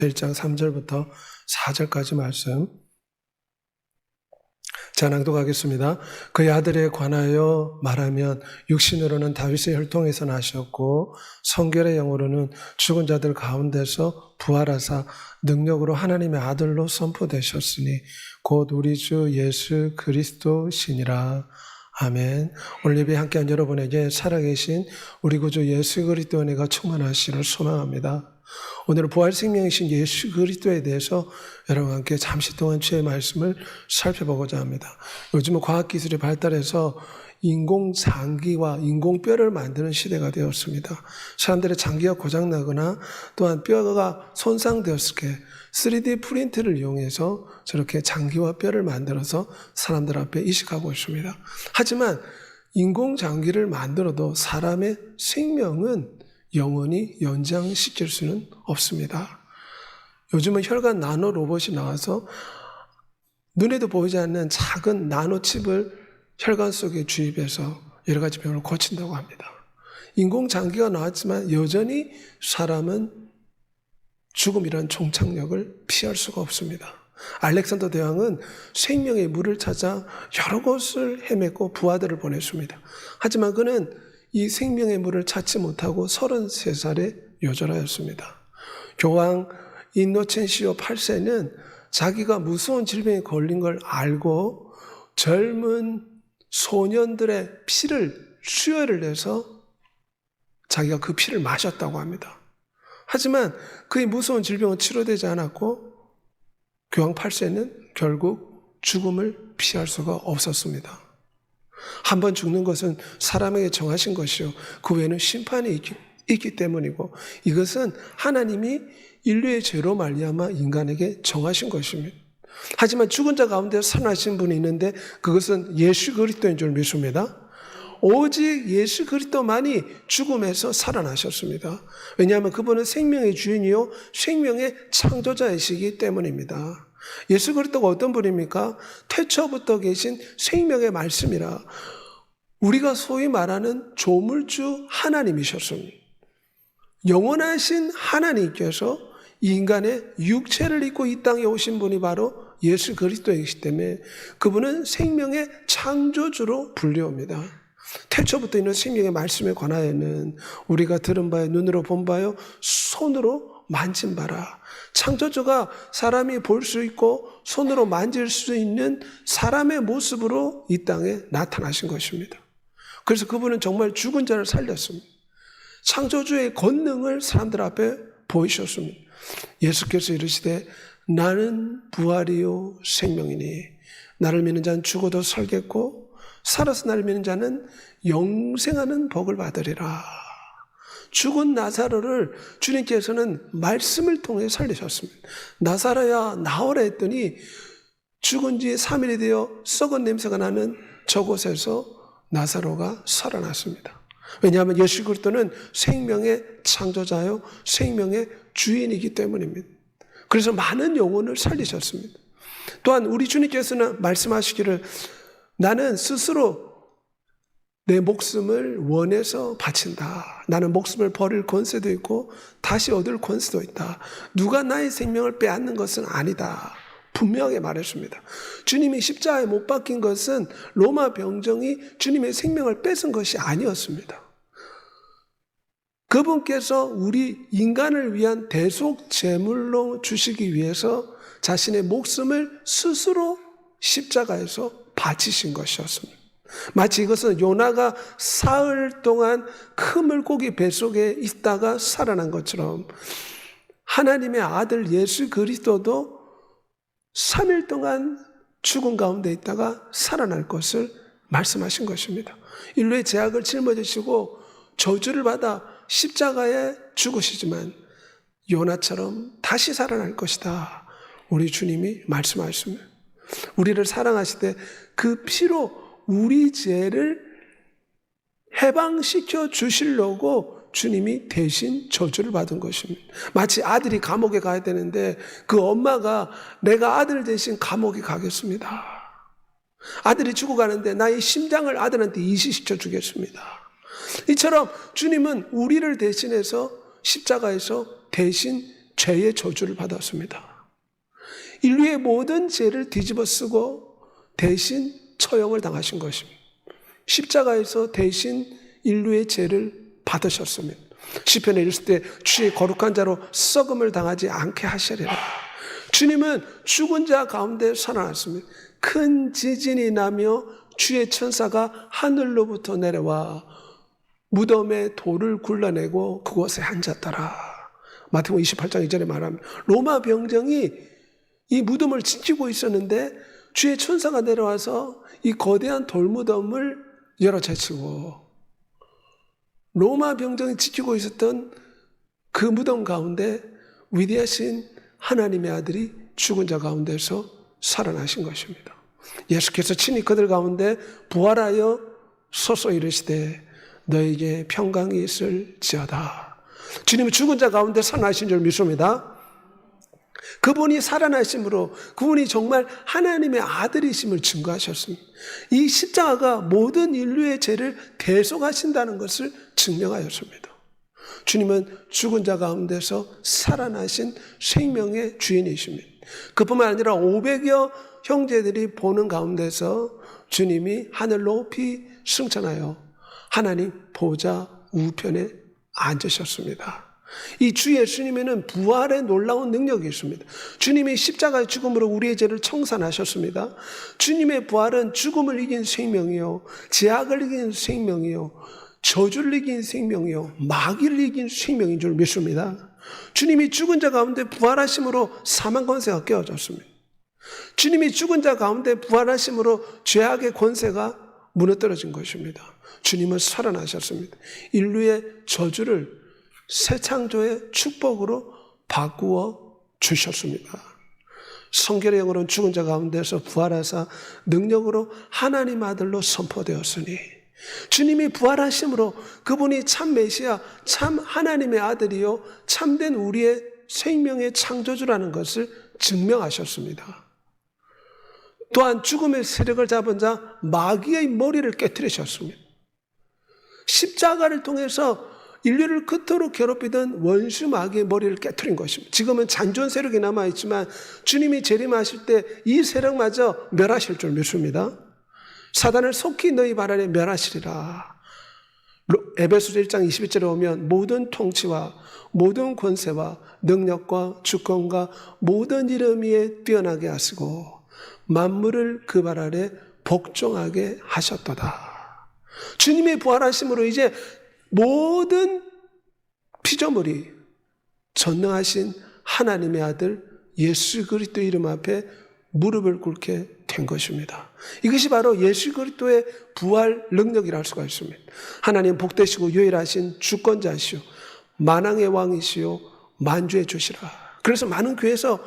1장 3절부터 4절까지 말씀 자, 낭독하겠습니다. 그의 아들에 관하여 말하면 육신으로는 다윗의 혈통에서 나셨고 성결의 영으로는 죽은 자들 가운데서 부활하사 능력으로 하나님의 아들로 선포되셨으니 곧 우리 주 예수 그리스도시니라. 아멘. 오늘 예배 함께한 여러분에게 살아계신 우리 구주 예수 그리스도의 은혜가 충만하시기를 소망합니다. 오늘은 부활 생명이신 예수 그리스도에 대해서 여러분과 함께 잠시 동안 주의 말씀을 살펴보고자 합니다. 요즘은 과학기술이 발달해서 인공장기와 인공뼈를 만드는 시대가 되었습니다. 사람들의 장기가 고장나거나 또한 뼈가 손상되었을 때 3D 프린트를 이용해서 저렇게 장기와 뼈를 만들어서 사람들 앞에 이식하고 있습니다. 하지만 인공장기를 만들어도 사람의 생명은 영원히 연장시킬 수는 없습니다. 요즘은 혈관 나노 로봇이 나와서 눈에도 보이지 않는 작은 나노칩을 혈관 속에 주입해서 여러 가지 병을 고친다고 합니다. 인공장기가 나왔지만 여전히 사람은 죽음이란 종착역을 피할 수가 없습니다. 알렉산더 대왕은 생명의 물을 찾아 여러 곳을 헤매고 부하들을 보냈습니다. 하지만 그는 이 생명의 물을 찾지 못하고 33살에 요절하였습니다. 교황 인노첸시오 8세는 자기가 무서운 질병에 걸린 걸 알고 젊은 소년들의 피를 수혈을 해서 자기가 그 피를 마셨다고 합니다. 하지만 그의 무서운 질병은 치료되지 않았고 교황 8세는 결국 죽음을 피할 수가 없었습니다. 한 번 죽는 것은 사람에게 정하신 것이요 그 외에는 심판이 있기 때문이고 이것은 하나님이 인류의 죄로 말미암아 인간에게 정하신 것입니다. 하지만 죽은 자 가운데 살아나신 분이 있는데 그것은 예수 그리스도인 줄 믿습니다. 오직 예수 그리스도만이 죽음에서 살아나셨습니다. 왜냐하면 그분은 생명의 주인이요 생명의 창조자이시기 때문입니다. 예수 그리스도가 어떤 분입니까? 태초부터 계신 생명의 말씀이라 우리가 소위 말하는 조물주 하나님이셨습니다. 영원하신 하나님께서 인간의 육체를 입고 이 땅에 오신 분이 바로 예수 그리스도이기 때문에 그분은 생명의 창조주로 불리웁니다. 태초부터 있는 생명의 말씀에 관하여는 우리가 들은 바요 눈으로 본 바요 손으로 만진 바라. 창조주가 사람이 볼 수 있고 손으로 만질 수 있는 사람의 모습으로 이 땅에 나타나신 것입니다. 그래서 그분은 정말 죽은 자를 살렸습니다. 창조주의 권능을 사람들 앞에 보이셨습니다. 예수께서 이르시되 나는 부활이요 생명이니 나를 믿는 자는 죽어도 살겠고 살아서 나를 믿는 자는 영생하는 복을 받으리라. 죽은 나사로를 주님께서는 말씀을 통해 살리셨습니다. 나사로야 나오라 했더니 죽은 지 3일이 되어 썩은 냄새가 나는 저곳에서 나사로가 살아났습니다. 왜냐하면 예수 그리스도는 생명의 창조자요 생명의 주인이기 때문입니다. 그래서 많은 영혼을 살리셨습니다. 또한 우리 주님께서는 말씀하시기를 나는 스스로 내 목숨을 원해서 바친다. 나는 목숨을 버릴 권세도 있고 다시 얻을 권세도 있다. 누가 나의 생명을 빼앗는 것은 아니다. 분명하게 말했습니다. 주님이 십자가에 못 박힌 것은 로마 병정이 주님의 생명을 뺏은 것이 아니었습니다. 그분께서 우리 인간을 위한 대속 제물로 주시기 위해서 자신의 목숨을 스스로 십자가에서 바치신 것이었습니다. 마치 이것은 요나가 사흘 동안 큰 물고기 뱃속에 있다가 살아난 것처럼 하나님의 아들 예수 그리스도도 3일 동안 죽은 가운데 있다가 살아날 것을 말씀하신 것입니다. 인류의 죄악을 짊어지시고 저주를 받아 십자가에 죽으시지만 요나처럼 다시 살아날 것이다. 우리 주님이 말씀하셨습니다. 우리를 사랑하시되 그 피로 우리 죄를 해방시켜 주시려고 주님이 대신 저주를 받은 것입니다. 마치 아들이 감옥에 가야 되는데 그 엄마가 내가 아들 대신 감옥에 가겠습니다. 아들이 죽어가는데 나의 심장을 아들한테 이식시켜 주겠습니다. 이처럼 주님은 우리를 대신해서 십자가에서 대신 죄의 저주를 받았습니다. 인류의 모든 죄를 뒤집어 쓰고 대신 처형을 당하신 것입니다. 십자가에서 대신 인류의 죄를 받으셨습니다. 시편에 이르실 때 주의 거룩한 자로 썩음을 당하지 않게 하시리라. 주님은 죽은 자 가운데 살아났습니다. 큰 지진이 나며 주의 천사가 하늘로부터 내려와 무덤에 돌을 굴러내고 그곳에 앉았더라. 마태복음 28장 2절에 말하면 로마 병정이 이 무덤을 지키고 있었는데 주의 천사가 내려와서 이 거대한 돌무덤을 열어젖히고 로마 병정이 지키고 있었던 그 무덤 가운데 위대하신 하나님의 아들이 죽은 자 가운데서 살아나신 것입니다. 예수께서 친히 그들 가운데 부활하여 서서 이르시되 너에게 평강이 있을지어다. 주님은 죽은 자 가운데 살아나신 줄 믿습니다. 그분이 살아나심으로 그분이 정말 하나님의 아들이심을 증거하셨습니다. 이 십자가가 모든 인류의 죄를 대속하신다는 것을 증명하였습니다. 주님은 죽은 자 가운데서 살아나신 생명의 주인이십니다. 그뿐만 아니라 500여 형제들이 보는 가운데서 주님이 하늘 높이 승천하여 하나님 보좌 우편에 앉으셨습니다. 이 주 예수님에는 부활의 놀라운 능력이 있습니다. 주님이 십자가의 죽음으로 우리의 죄를 청산하셨습니다. 주님의 부활은 죽음을 이긴 생명이요, 제약을 이긴 생명이요, 저주를 이긴 생명이요, 마귀를 이긴 생명인 줄 믿습니다. 주님이 죽은 자 가운데 부활하심으로 사망 권세가 깨어졌습니다. 주님이 죽은 자 가운데 부활하심으로 죄악의 권세가 무너뜨려진 것입니다. 주님은 살아나셨습니다. 인류의 저주를 새 창조의 축복으로 바꾸어 주셨습니다. 성결의 영으로는 죽은 자 가운데서 부활하사 능력으로 하나님 아들로 선포되었으니 주님이 부활하심으로 그분이 참 메시아, 참 하나님의 아들이요 참된 우리의 생명의 창조주라는 것을 증명하셨습니다. 또한 죽음의 세력을 잡은 자 마귀의 머리를 깨뜨리셨습니다. 십자가를 통해서 인류를 그토록 괴롭히던 원수 마귀의 머리를 깨트린 것입니다. 지금은 잔존 세력이 남아있지만 주님이 재림하실 때 이 세력마저 멸하실 줄 믿습니다. 사단을 속히 너희 발 아래 멸하시리라. 에베소서 1장 21절에 오면 모든 통치와 모든 권세와 능력과 주권과 모든 이름 위에 뛰어나게 하시고 만물을 그 발 아래 복종하게 하셨도다. 주님의 부활하심으로 이제 모든 피조물이 전능하신 하나님의 아들 예수 그리스도 이름 앞에 무릎을 꿇게 된 것입니다. 이것이 바로 예수 그리스도의 부활 능력이라 할 수가 있습니다. 하나님 복되시고 유일하신 주권자시오 만왕의 왕이시오 만주의 주시라. 그래서 많은 교회에서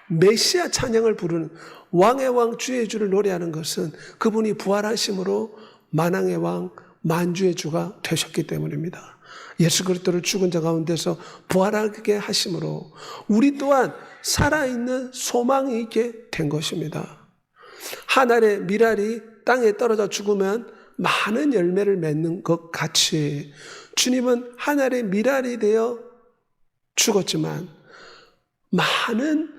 메시아 찬양을 부르는 왕의 왕 주의 주를 노래하는 것은 그분이 부활하심으로 만왕의 왕 만주의 주가 되셨기 때문입니다. 예수 그리스도를 죽은 자 가운데서 부활하게 하심으로 우리 또한 살아있는 소망이 있게 된 것입니다. 하늘의 밀알이 땅에 떨어져 죽으면 많은 열매를 맺는 것 같이 주님은 하늘의 밀알이 되어 죽었지만 많은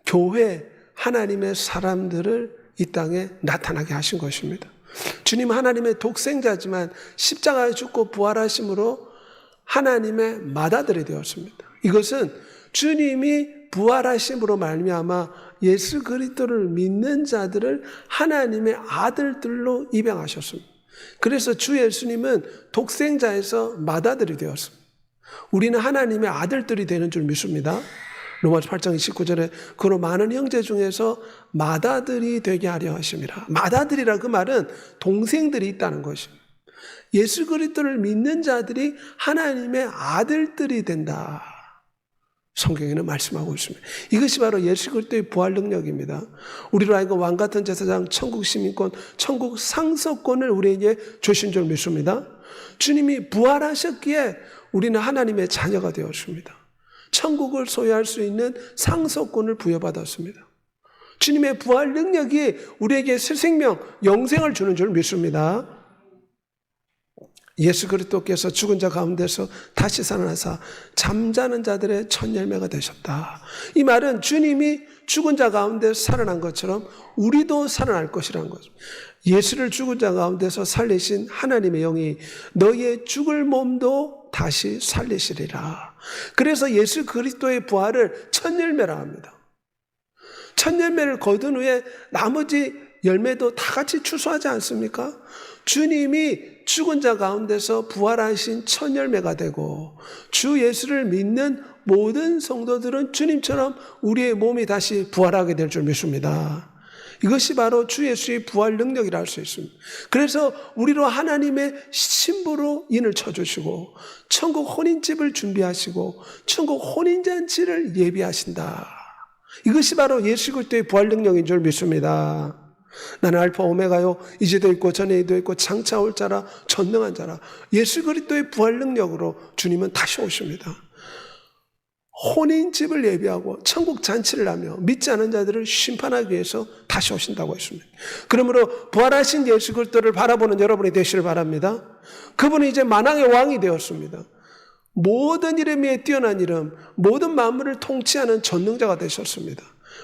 교회 하나님의 사람들을 이 땅에 나타나게 하신 것입니다. 주님 하나님의 독생자지만 십자가에 죽고 부활하심으로 하나님의 맏아들이 되었습니다. 이것은 주님이 부활하심으로 말미암아 예수 그리스도를 믿는 자들을 하나님의 아들들로 입양하셨습니다. 그래서 주 예수님은 독생자에서 맏아들이 되었습니다. 우리는 하나님의 아들들이 되는 줄 믿습니다. 로마서 8장 29절에 그로 많은 형제 중에서 맏아들이 되게 하려 하심이라. 맏아들이라 그 말은 동생들이 있다는 것입니다. 예수 그리스도를 믿는 자들이 하나님의 아들들이 된다. 성경에는 말씀하고 있습니다. 이것이 바로 예수 그리스도의 부활 능력입니다. 우리로 하여금 왕같은 제사장, 천국 시민권, 천국 상속권을 우리에게 주신 줄 믿습니다. 주님이 부활하셨기에 우리는 하나님의 자녀가 되었습니다. 천국을 소유할 수 있는 상속권을 부여받았습니다. 주님의 부활 능력이 우리에게 새 생명, 영생을 주는 줄 믿습니다. 예수 그리스도께서 죽은 자 가운데서 다시 살아나사 잠자는 자들의 첫 열매가 되셨다. 이 말은 주님이 죽은 자 가운데서 살아난 것처럼 우리도 살아날 것이라는 거죠. 예수를 죽은 자 가운데서 살리신 하나님의 영이 너희의 죽을 몸도 다시 살리시리라. 그래서 예수 그리스도의 부활을 첫 열매라 합니다. 첫 열매를 거둔 후에 나머지 열매도 다 같이 추수하지 않습니까? 주님이 죽은 자 가운데서 부활하신 첫 열매가 되고 주 예수를 믿는 모든 성도들은 주님처럼 우리의 몸이 다시 부활하게 될 줄 믿습니다. 이것이 바로 주 예수의 부활 능력이라 할 수 있습니다. 그래서 우리로 하나님의 신부로 인을 쳐주시고 천국 혼인집을 준비하시고 천국 혼인잔치를 예비하신다. 이것이 바로 예수 그리스도의 부활 능력인 줄 믿습니다. 나는 알파 오메가요, 이제도 있고 전에도 있고 장차 올 자라, 전능한 자라. 예수 그리스도의 부활 능력으로 주님은 다시 오십니다. 혼인집을 예비하고 천국 잔치를 하며 믿지 않은 자들을 심판하기 위해서 다시 오신다고 했습니다. 그러므로 부활하신 예수 그리스도를 바라보는 여러분이 되시길 바랍니다. 그분은 이제 만왕의 왕이 되었습니다. 모든 이름에 뛰어난 이름, 모든 만물을 통치하는 전능자가 되셨습니다.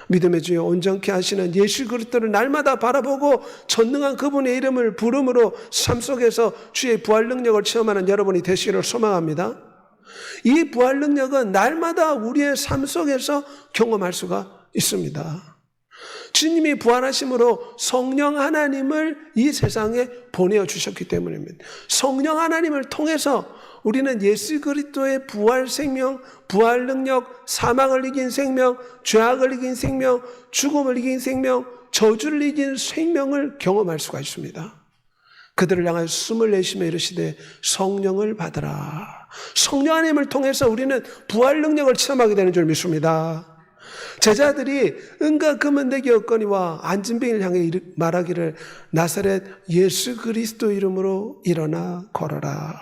믿음의 주여 온전케 하시는 예수 그리스도를 날마다 바라보고 전능한 그분의 이름을 부름으로 삶 속에서 주의 부활 능력을 체험하는 여러분이 되시기를 소망합니다. 이 부활 능력은 날마다 우리의 삶 속에서 경험할 수가 있습니다. 주님이 부활하심으로 성령 하나님을 이 세상에 보내주셨기 때문입니다. 성령 하나님을 통해서 우리는 예수 그리스도의 부활 생명, 부활 능력, 사망을 이긴 생명, 죄악을 이긴 생명, 죽음을 이긴 생명, 저주를 이긴 생명을 경험할 수가 있습니다. 그들을 향하여 숨을 내쉬며 이르시되 성령을 받으라. 성령 하나님을 통해서 우리는 부활 능력을 체험하게 되는 줄 믿습니다. 제자들이 은과 금은 내게 없거니와 안진뱅이를 향해 말하기를 나사렛 예수 그리스도 이름으로 일어나 걸어라.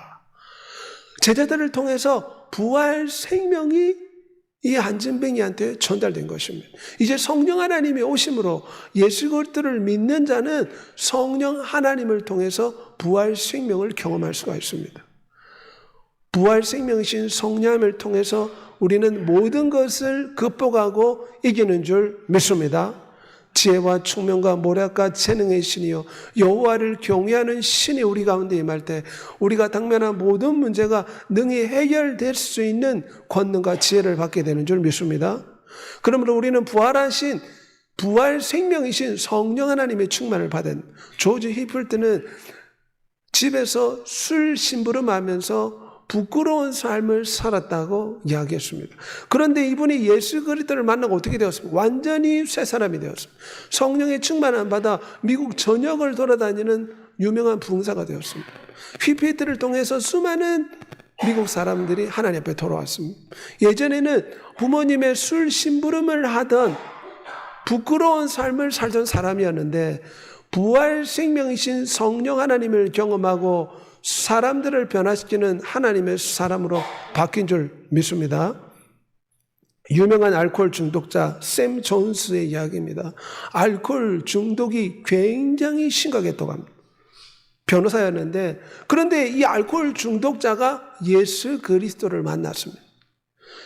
제자들을 통해서 부활 생명이 이 안진뱅이한테 전달된 것입니다. 이제 성령 하나님이 오심으로 예수 그리스도를 믿는 자는 성령 하나님을 통해서 부활 생명을 경험할 수가 있습니다. 부활 생명이신 성령을 통해서 우리는 모든 것을 극복하고 이기는 줄 믿습니다. 지혜와 총명과 모략과 재능의 신이요 여호와를 경외하는 신이 우리 가운데 임할 때 우리가 당면한 모든 문제가 능히 해결될 수 있는 권능과 지혜를 받게 되는 줄 믿습니다. 그러므로 우리는 부활하신 부활 생명이신 성령 하나님의 충만을 받은 조지 히필트는 집에서 술 심부름하면서 부끄러운 삶을 살았다고 이야기했습니다. 그런데 이분이 예수 그리스도를 만나고 어떻게 되었습니까? 완전히 새 사람이 되었습니다. 성령의 충만함 받아 미국 전역을 돌아다니는 유명한 부흥사가 되었습니다. 히필트를 통해서 수많은 미국 사람들이 하나님 앞에 돌아왔습니다. 예전에는 부모님의 술 심부름을 하던 부끄러운 삶을 살던 사람이었는데 부활 생명이신 성령 하나님을 경험하고 사람들을 변화시키는 하나님의 사람으로 바뀐 줄 믿습니다. 유명한 알코올 중독자 샘 존스의 이야기입니다. 알코올 중독이 굉장히 심각했다고 합니다. 변호사였는데 그런데 이 알코올 중독자가 예수 그리스도를 만났습니다.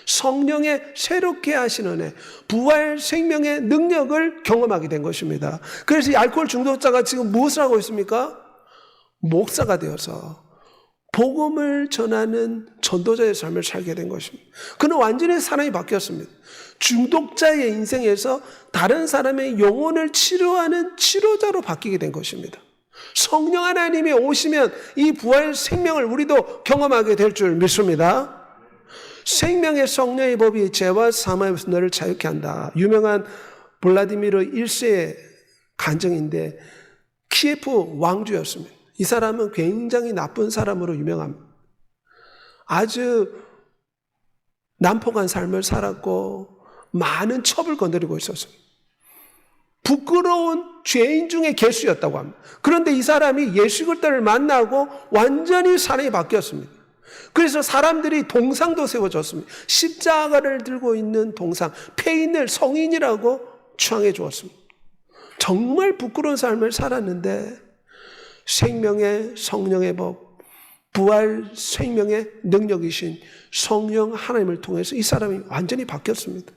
성령의 새롭게 하시는 은혜, 부활 생명의 능력을 경험하게 된 것입니다. 그래서 이 알코올 중독자가 지금 무엇을 하고 있습니까? 목사가 되어서 복음을 전하는 전도자의 삶을 살게 된 것입니다. 그는 완전히 사람이 바뀌었습니다. 중독자의 인생에서 다른 사람의 영혼을 치료하는 치료자로 바뀌게 된 것입니다. 성령 하나님이 오시면 이 부활 생명을 우리도 경험하게 될 줄 믿습니다. 생명의 성령의 법이 죄와 사망에서 너를 자유케 한다. 유명한 블라디미르 1세의 간증인데 키예프 왕주였습니다. 이 사람은 굉장히 나쁜 사람으로 유명합니다. 아주 난폭한 삶을 살았고 많은 첩을 건드리고 있었습니다. 부끄러운 죄인 중에 개수였다고 합니다. 그런데 이 사람이 예수 그리스도를 만나고 완전히 사람이 바뀌었습니다. 그래서 사람들이 동상도 세워줬습니다. 십자가를 들고 있는 동상, 페인을 성인이라고 추앙해 주었습니다. 정말 부끄러운 삶을 살았는데 생명의 성령의 법, 부활 생명의 능력이신 성령 하나님을 통해서 이 사람이 완전히 바뀌었습니다.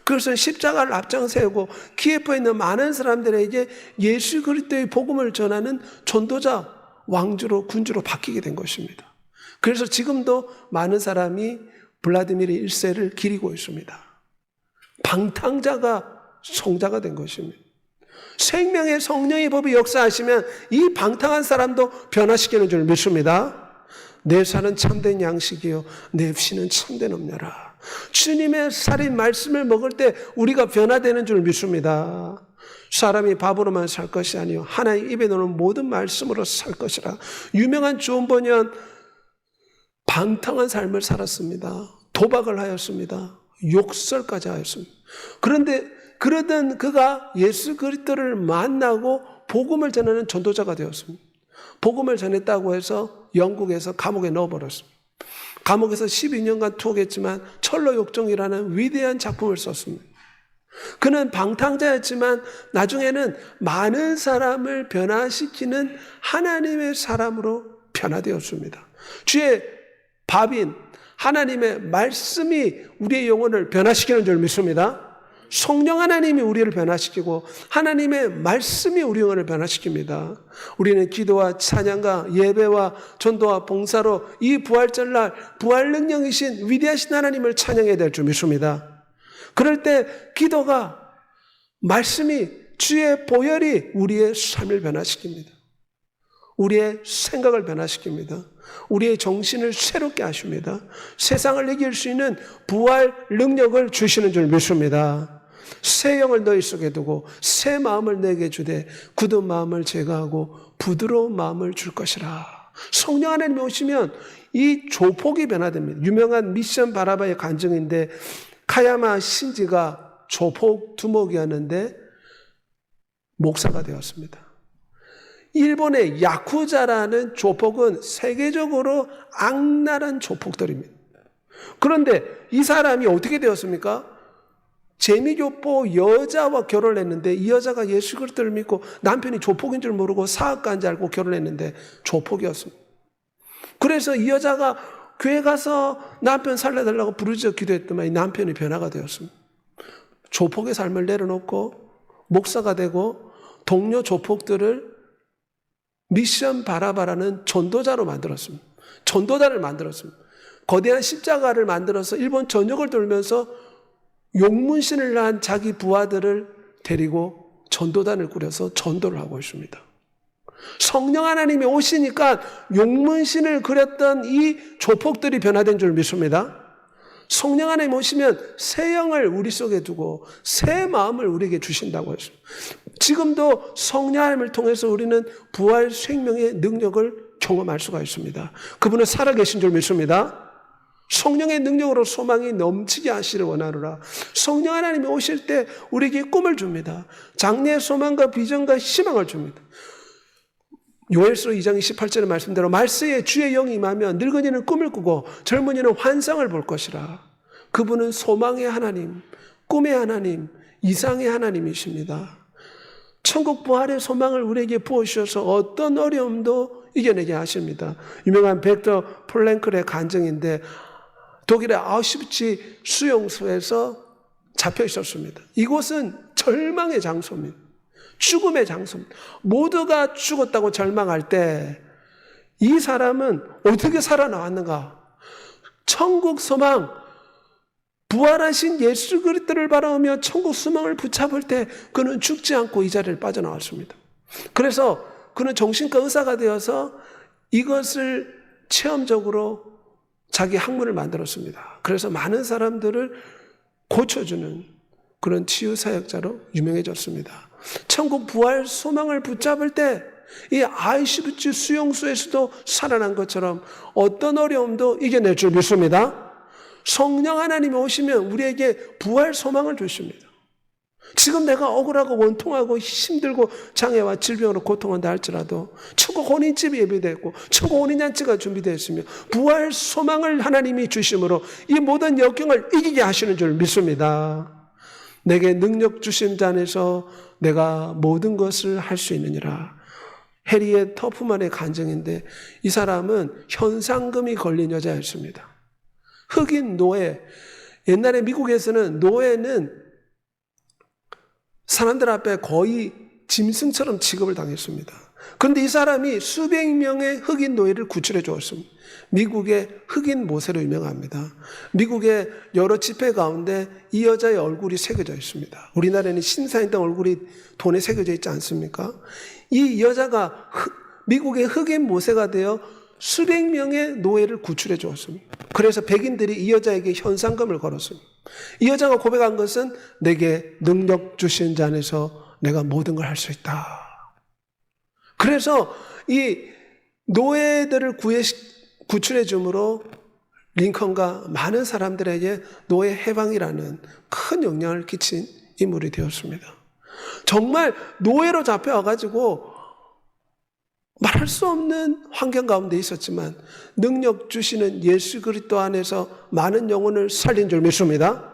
그래서 십자가를 앞장 세우고 키예프에 있는 많은 사람들에게 예수 그리스도의 복음을 전하는 전도자, 왕주로 군주로 바뀌게 된 것입니다. 그래서 지금도 많은 사람이 블라디미르 1세를 기리고 있습니다. 방탕자가 성자가 된 것입니다. 생명의 성령의 법이 역사하시면 이 방탕한 사람도 변화시키는 줄 믿습니다. 내 살은 참된 양식이요 내 피는 참된 음료라. 주님의 살인 말씀을 먹을 때 우리가 변화되는 줄 믿습니다. 사람이 밥으로만 살 것이 아니요 하나님 입에 넣는 모든 말씀으로 살 것이라. 유명한 존 버니언 방탕한 삶을 살았습니다. 도박을 하였습니다. 욕설까지 하였습니다. 그런데 그러던 그가 예수 그리스도를 만나고 복음을 전하는 전도자가 되었습니다. 복음을 전했다고 해서 영국에서 감옥에 넣어버렸습니다. 감옥에서 12년간 투옥했지만 철로욕정이라는 위대한 작품을 썼습니다. 그는 방탕자였지만 나중에는 많은 사람을 변화시키는 하나님의 사람으로 변화되었습니다. 주의 밥인 하나님의 말씀이 우리의 영혼을 변화시키는 줄 믿습니다. 성령 하나님이 우리를 변화시키고 하나님의 말씀이 우리 영혼을 변화시킵니다. 우리는 기도와 찬양과 예배와 전도와 봉사로 이 부활절날 부활 능력이신 위대하신 하나님을 찬양해야 될 줄 믿습니다. 그럴 때 기도가 말씀이 주의 보혈이 우리의 삶을 변화시킵니다. 우리의 생각을 변화시킵니다. 우리의 정신을 새롭게 하십니다. 세상을 이길 수 있는 부활 능력을 주시는 줄 믿습니다. 새 영을 너희 속에 두고 새 마음을 내게 주되 굳은 마음을 제거하고 부드러운 마음을 줄 것이라. 성령 하나님이 오시면 이 조폭이 변화됩니다. 유명한 미션 바라바의 간증인데 카야마 신지가 조폭 두목이었는데 목사가 되었습니다. 일본의 야쿠자라는 조폭은 세계적으로 악랄한 조폭들입니다. 그런데 이 사람이 어떻게 되었습니까? 재미교포 여자와 결혼을 했는데 이 여자가 예수 그리스도를 믿고 남편이 조폭인 줄 모르고 사악가인 줄 알고 결혼했는데 조폭이었습니다. 그래서 이 여자가 교회 가서 남편 살려달라고 부르짖어 기도했더니 이 남편이 변화가 되었습니다. 조폭의 삶을 내려놓고 목사가 되고 동료 조폭들을 미션 바라바라는 전도자로 만들었습니다. 전도단을 만들었습니다. 거대한 십자가를 만들어서 일본 전역을 돌면서 용문신을 한 자기 부하들을 데리고 전도단을 꾸려서 전도를 하고 있습니다. 성령 하나님이 오시니까 용문신을 그렸던 이 조폭들이 변화된 줄 믿습니다. 성령 하나님 오시면 새 영을 우리 속에 두고 새 마음을 우리에게 주신다고 했습니다. 지금도 성령 하나님을 통해서 우리는 부활 생명의 능력을 경험할 수가 있습니다. 그분은 살아계신 줄 믿습니다. 성령의 능력으로 소망이 넘치게 하시를 원하노라. 성령 하나님이 오실 때 우리에게 꿈을 줍니다. 장래의 소망과 비전과 희망을 줍니다. 요엘서 2장 28절의 말씀대로 말세에 주의 영이 임하면 늙은이는 꿈을 꾸고 젊은이는 환상을 볼 것이라. 그분은 소망의 하나님, 꿈의 하나님, 이상의 하나님이십니다. 천국 부활의 소망을 우리에게 부어주셔서 어떤 어려움도 이겨내게 하십니다. 유명한 벡터 플랭클의 간증인데 독일의 아우슈비츠 수용소에서 잡혀 있었습니다. 이곳은 절망의 장소입니다. 죽음의 장소입니다. 모두가 죽었다고 절망할 때 이 사람은 어떻게 살아나왔는가? 천국 소망, 부활하신 예수 그리스도를 바라보며 천국 소망을 붙잡을 때 그는 죽지 않고 이 자리를 빠져나왔습니다. 그래서 그는 정신과 의사가 되어서 이것을 체험적으로 자기 학문을 만들었습니다. 그래서 많은 사람들을 고쳐주는 그런 치유사역자로 유명해졌습니다. 천국 부활 소망을 붙잡을 때 이 아이시부츠 수용소에서도 살아난 것처럼 어떤 어려움도 이겨낼 줄 믿습니다. 성령 하나님이 오시면 우리에게 부활 소망을 주십니다. 지금 내가 억울하고 원통하고 힘들고 장애와 질병으로 고통한다 할지라도 천국 혼인집이 예비되어 있고 천국 혼인잔치가 준비되어 있으며 부활 소망을 하나님이 주심으로 이 모든 역경을 이기게 하시는 줄 믿습니다. 내게 능력 주신 자 안에서 내가 모든 것을 할 수 있느니라. 해리엣 터프만의 간증인데 이 사람은 현상금이 걸린 여자였습니다. 흑인 노예. 옛날에 미국에서는 노예는 사람들 앞에 거의 짐승처럼 취급을 당했습니다. 그런데 이 사람이 수백 명의 흑인 노예를 구출해 주었습니다. 미국의 흑인 모세로 유명합니다. 미국의 여러 지폐 가운데 이 여자의 얼굴이 새겨져 있습니다. 우리나라에는 신사임당 얼굴이 돈에 새겨져 있지 않습니까? 이 여자가 미국의 흑인 모세가 되어 수백 명의 노예를 구출해 주었습니다. 그래서 백인들이 이 여자에게 현상금을 걸었습니다. 이 여자가 고백한 것은 내게 능력 주신 자 안에서 내가 모든 걸 할 수 있다. 그래서 이 노예들을 구출해 줌으로 링컨과 많은 사람들에게 노예 해방이라는 큰 영향을 끼친 인물이 되었습니다. 정말 노예로 잡혀와가지고 말할 수 없는 환경 가운데 있었지만 능력 주시는 예수 그리스도 안에서 많은 영혼을 살린 줄 믿습니다.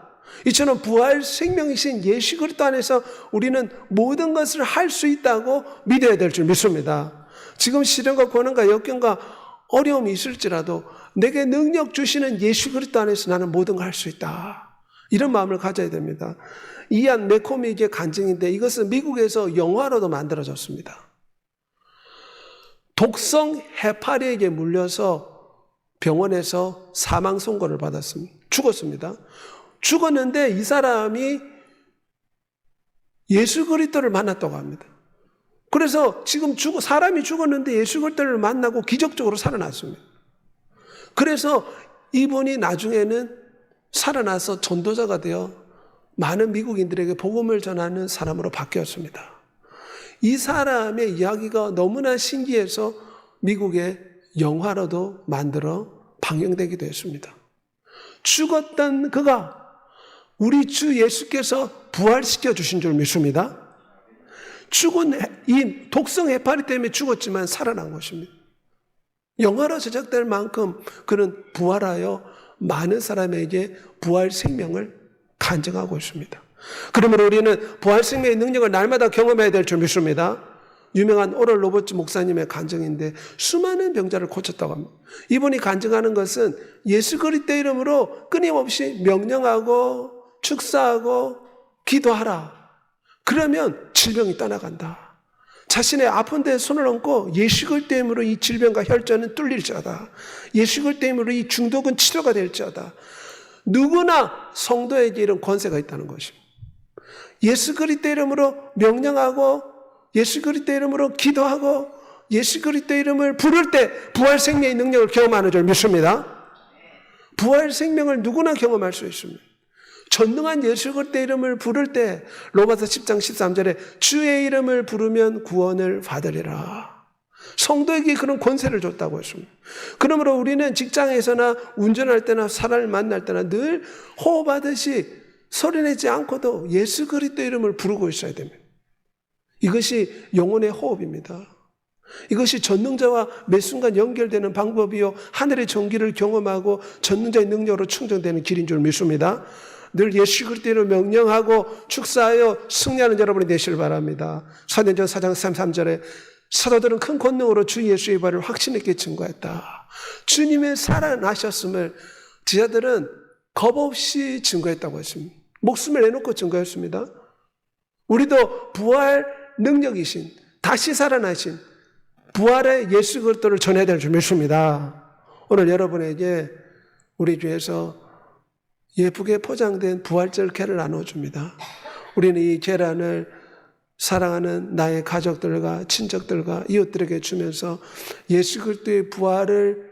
이처럼 부활 생명이신 예수 그리스도 안에서 우리는 모든 것을 할 수 있다고 믿어야 될 줄 믿습니다. 지금 시련과 고난과 역경과 어려움이 있을지라도 내게 능력 주시는 예수 그리스도 안에서 나는 모든 걸 할 수 있다. 이런 마음을 가져야 됩니다. 이안 매코미의 간증인데 이것은 미국에서 영화로도 만들어졌습니다. 독성 해파리에게 물려서 병원에서 사망 선고를 받았습니다. 죽었습니다. 죽었는데 이 사람이 예수 그리스도를 만났다고 합니다. 그래서 지금 사람이 죽었는데 예수 그리스도를 만나고 기적적으로 살아났습니다. 그래서 이분이 나중에는 살아나서 전도자가 되어 많은 미국인들에게 복음을 전하는 사람으로 바뀌었습니다. 이 사람의 이야기가 너무나 신기해서 미국의 영화로도 만들어 방영되기도 했습니다. 죽었던 그가 우리 주 예수께서 부활시켜 주신 줄 믿습니다. 죽은 이 독성 해파리 때문에 죽었지만 살아난 것입니다. 영화로 제작될 만큼 그는 부활하여 많은 사람에게 부활 생명을 간증하고 있습니다. 그러므로 우리는 부활 생명의 능력을 날마다 경험해야 될 줄 믿습니다. 유명한 오럴 로버츠 목사님의 간증인데 수많은 병자를 고쳤다고 합니다. 이분이 간증하는 것은 예수 그리스도 이름으로 끊임없이 명령하고 축사하고 기도하라. 그러면 질병이 떠나간다. 자신의 아픈 데에 손을 얹고 예수 그리스도 이름으로 이 질병과 혈전은 뚫릴지어다. 예수 그리스도 이름으로 이 중독은 치료가 될지어다. 누구나 성도에게 이런 권세가 있다는 것입니다. 예수 그리스도 이름으로 명령하고 예수 그리스도 이름으로 기도하고 예수 그리스도 이름을 부를 때 부활 생명의 능력을 경험하는 줄 믿습니다. 부활 생명을 누구나 경험할 수 있습니다. 전능한 예수 그리스도 이름을 부를 때 로마서 10장 13절에 주의 이름을 부르면 구원을 받으리라. 성도에게 그런 권세를 줬다고 했습니다. 그러므로 우리는 직장에서나 운전할 때나 사람을 만날 때나 늘 호흡하듯이 소리내지 않고도 예수 그리스도 이름을 부르고 있어야 됩니다. 이것이 영혼의 호흡입니다. 이것이 전능자와 매 순간 연결되는 방법이요 하늘의 전기를 경험하고 전능자의 능력으로 충전되는 길인 줄 믿습니다. 늘 예수 그리스도를 명령하고 축사하여 승리하는 여러분이 되시길 바랍니다. 사도행전 4장 33절에 사도들은 큰 권능으로 주 예수의 부활을 확신 있게 증거했다. 주님의 살아나셨음을 제자들은 겁없이 증거했다고 했습니다. 목숨을 내놓고 증거했습니다. 우리도 부활 능력이신 다시 살아나신 부활의 예수 그리스도를 전해야 될 줄 믿습니다. 오늘 여러분에게 우리 주에서 예쁘게 포장된 부활절 계를 나눠줍니다. 우리는 이 계란을 사랑하는 나의 가족들과 친척들과 이웃들에게 주면서 예수 그리스도의 부활을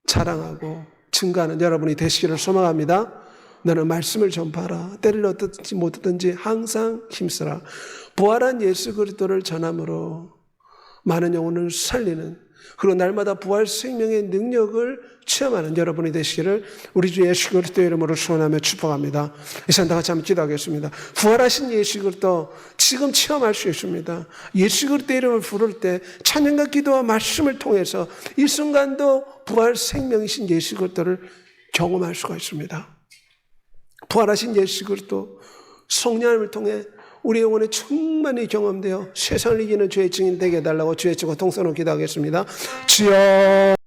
자랑하고 증거하는 여러분이 되시기를 소망합니다. 너는 말씀을 전파하라. 때를 어떻든지 못하든지 항상 힘쓰라. 부활한 예수 그리스도를 전함으로 많은 영혼을 살리는 그리고 날마다 부활 생명의 능력을 체험하는 여러분이 되시기를 우리 주 예수 그리스도의 이름으로 소원하며 축복합니다. 이 시간 다 같이 한번 기도하겠습니다. 부활하신 예수 그리스도 지금 체험할 수 있습니다. 예수 그리스도의 이름을 부를 때 찬양과 기도와 말씀을 통해서 이 순간도 부활 생명이신 예수 그리스도를 경험할 수가 있습니다. 부활하신 예수 그리스도 성령을 통해 우리 영혼에 충만히 경험되어 세상을 이기는 주의 증인 되게 해달라고 주의 치고 통성으로 기도하겠습니다. 주여